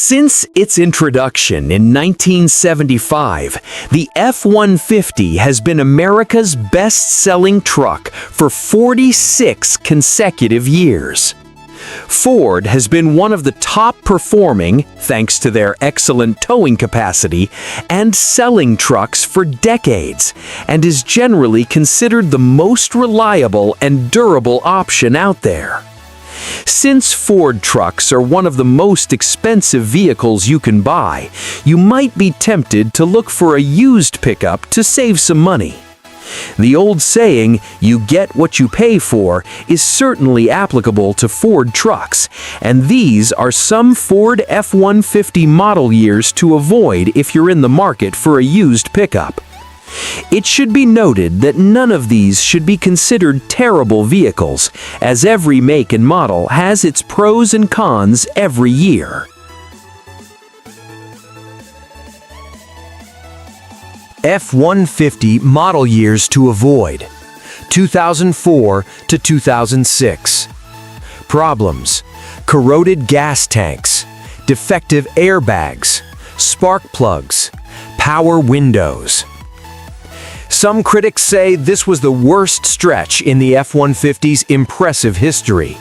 Since its introduction in 1975, the F-150 has been America's best-selling truck for 46 consecutive years. Ford has been one of the top-performing, thanks to their excellent towing capacity, and selling trucks for decades, and is generally considered the most reliable and durable option out there. Since Ford trucks are one of the most expensive vehicles you can buy, you might be tempted to look for a used pickup to save some money. The old saying, "You get what you pay for," is certainly applicable to Ford trucks, and these are some Ford F-150 model years to avoid if you're in the market for a used pickup. It should be noted that none of these should be considered terrible vehicles, as every make and model has its pros and cons every year. F-150 model years to avoid: 2004 to 2006. Problems: corroded gas tanks, defective airbags, spark plugs, power windows. Some critics say this was the worst stretch in the F-150's impressive history.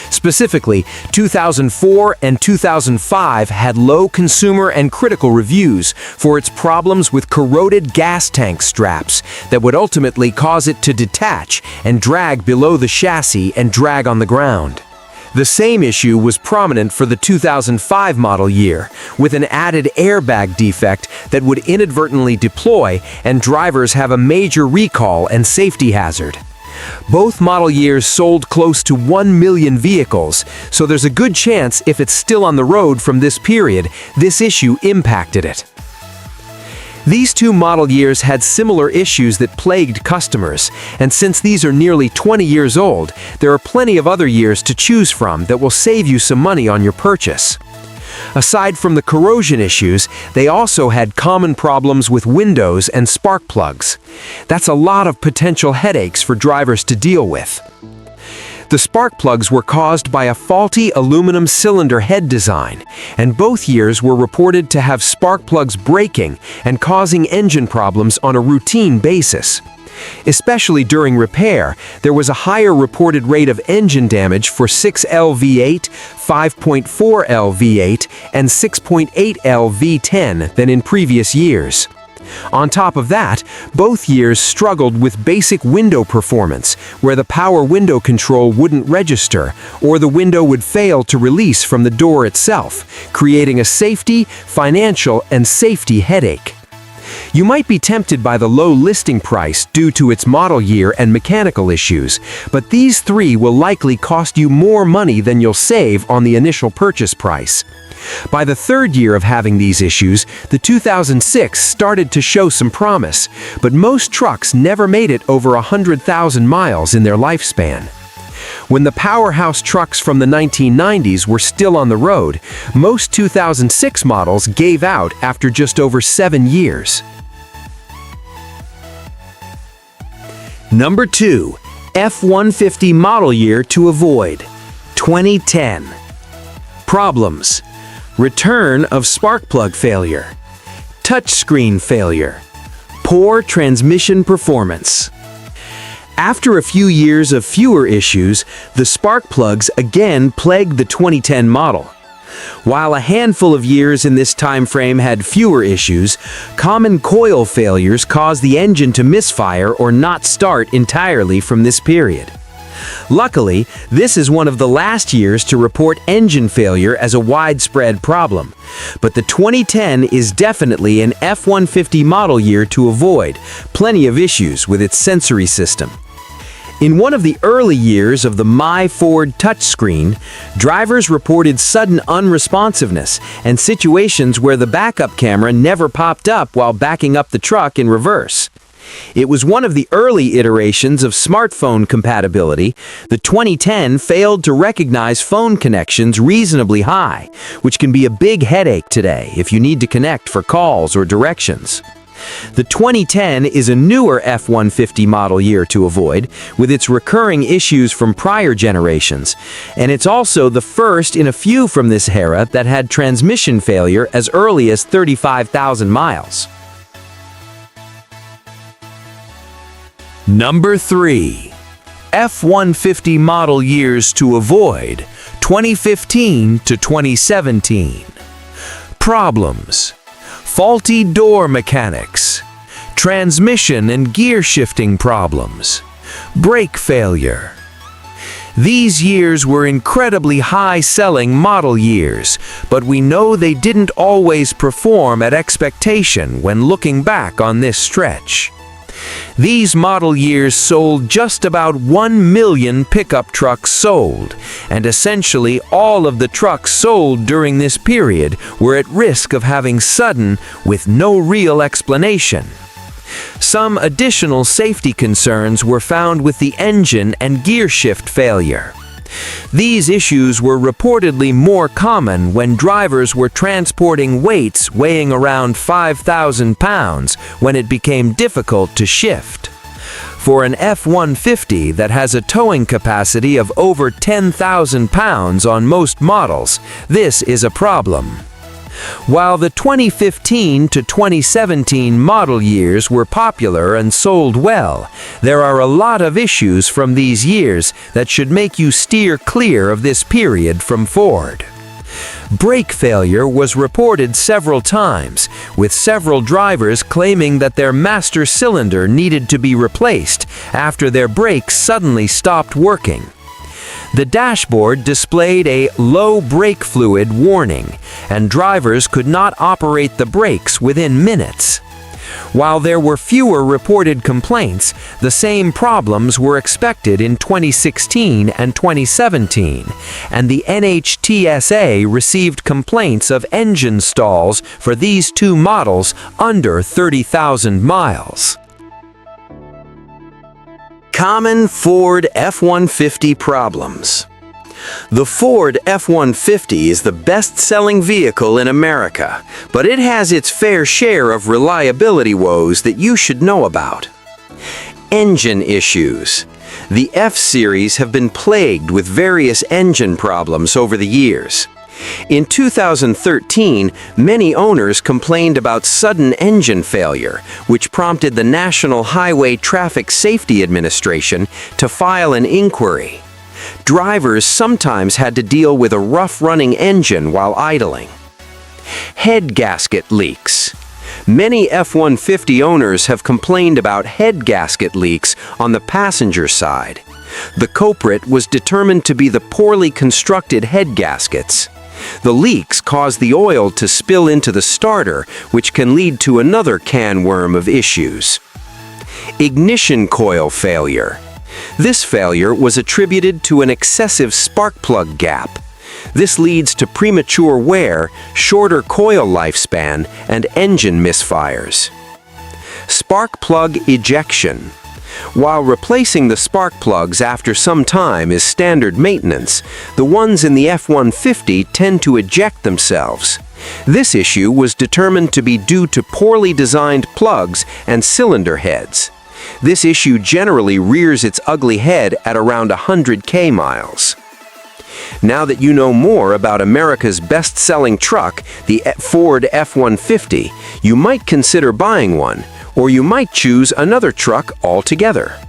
Specifically, 2004 and 2005 had low consumer and critical reviews for its problems with corroded gas tank straps that would ultimately cause it to detach and drag below the chassis and drag on the ground. The same issue was prominent for the 2005 model year, with an added airbag defect that would inadvertently deploy and drivers have a major recall and safety hazard. Both model years sold close to 1 million vehicles, so there's a good chance if it's still on the road from this period, this issue impacted it. These two model years had similar issues that plagued customers, and since these are nearly 20 years old, there are plenty of other years to choose from that will save you some money on your purchase. Aside from the corrosion issues, they also had common problems with windows and spark plugs. That's a lot of potential headaches for drivers to deal with. The spark plugs were caused by a faulty aluminum cylinder head design, and both years were reported to have spark plugs breaking and causing engine problems on a routine basis. Especially during repair, there was a higher reported rate of engine damage for 6L V8, 5.4L V8, and 6.8L V10 than in previous years. On top of that, both years struggled with basic window performance, where the power window control wouldn't register, or the window would fail to release from the door itself, creating a safety, financial, and safety headache. You might be tempted by the low listing price due to its model year and mechanical issues, but these three will likely cost you more money than you'll save on the initial purchase price. By the third year of having these issues, the 2006 started to show some promise, but most trucks never made it over 100,000 miles in their lifespan. When the powerhouse trucks from the 1990s were still on the road, most 2006 models gave out after just over 7 years. Number 2. F-150 model year to avoid: 2010. Problems: return of spark plug failure, touchscreen failure, poor transmission performance. After a few years of fewer issues, the spark plugs again plagued the 2010 model. While a handful of years in this time frame had fewer issues, common coil failures caused the engine to misfire or not start entirely from this period. Luckily, this is one of the last years to report engine failure as a widespread problem. But the 2010 is definitely an F-150 model year to avoid, plenty of issues with its sensory system. In one of the early years of the My Ford touchscreen, drivers reported sudden unresponsiveness and situations where the backup camera never popped up while backing up the truck in reverse. It was one of the early iterations of smartphone compatibility. The 2010 failed to recognize phone connections reasonably high, which can be a big headache today if you need to connect for calls or directions. The 2010 is a newer F-150 model year to avoid, with its recurring issues from prior generations, and it's also the first in a few from this era that had transmission failure as early as 35,000 miles. Number 3. F-150 model years to avoid, 2015 to 2017. Problems: faulty door mechanics, transmission and gear shifting problems, brake failure. These years were incredibly high-selling model years, but we know they didn't always perform at expectation when looking back on this stretch. These model years sold just about 1 million pickup trucks sold, and essentially all of the trucks sold during this period were at risk of having sudden, with no real explanation. Some additional safety concerns were found with the engine and gear shift failure. These issues were reportedly more common when drivers were transporting weights weighing around 5,000 pounds when it became difficult to shift. For an F-150 that has a towing capacity of over 10,000 pounds on most models, this is a problem. While the 2015 to 2017 model years were popular and sold well, there are a lot of issues from these years that should make you steer clear of this period from Ford. Brake failure was reported several times, with several drivers claiming that their master cylinder needed to be replaced after their brakes suddenly stopped working. The dashboard displayed a low brake fluid warning, and drivers could not operate the brakes within minutes. While there were fewer reported complaints, the same problems were expected in 2016 and 2017, and the NHTSA received complaints of engine stalls for these two models under 30,000 miles. Common Ford F-150 problems. The Ford F-150 is the best-selling vehicle in America, but it has its fair share of reliability woes that you should know about. Engine issues. The F-Series have been plagued with various engine problems over the years. In 2013, many owners complained about sudden engine failure, which prompted the National Highway Traffic Safety Administration to file an inquiry. Drivers sometimes had to deal with a rough-running engine while idling. Head gasket leaks. Many F-150 owners have complained about head gasket leaks on the passenger side. The culprit was determined to be the poorly constructed head gaskets. The leaks cause the oil to spill into the starter, which can lead to another can worm of issues. Ignition coil failure. This failure was attributed to an excessive spark plug gap. This leads to premature wear, shorter coil lifespan, and engine misfires. Spark plug ejection. While replacing the spark plugs after some time is standard maintenance, the ones in the F-150 tend to eject themselves. This issue was determined to be due to poorly designed plugs and cylinder heads. This issue generally rears its ugly head at around 100,000 miles. Now that you know more about America's best-selling truck, the Ford F-150, you might consider buying one, or you might choose another truck altogether.